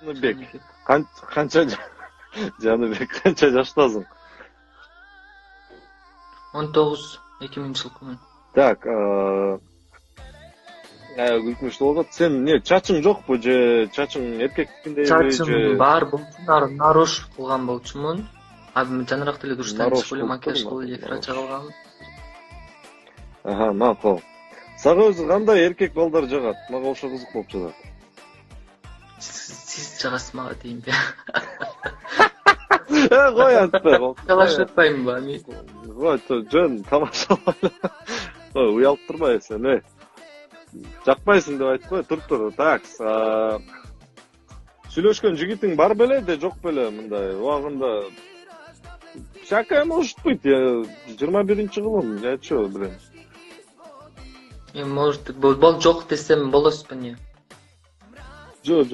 Жаныбек, канча Жаныбек канча жаштасың? 19, 2000 жылкымын. Так, күлкүнчтүү болуп атат. Сен не, чачың жокпу же чачың эркектикиндейби же? Чачым бар болчу, нарош кылган болчумун. Жаныраак деле дурустайм деп ойлойм, макияж кылып эле эфирача кылгам. Макул. Сага өзү кандай эркек балдар жагат? Мага ошо кызык болуп жатат. Сиз жагасыз мага дейинби? Кой антпай. Талашып атпаймынбы ами? Кой, жөн тамашалай. Уялып турбай сен, жакпайсың деп айтпай, тур. Так, сүйлөшкөн жигитиң бар беле же жок беле мындай убагында? Всякое может быть. 21-жылым, я чё билем. Может, жок десем болосузбу не? Жок.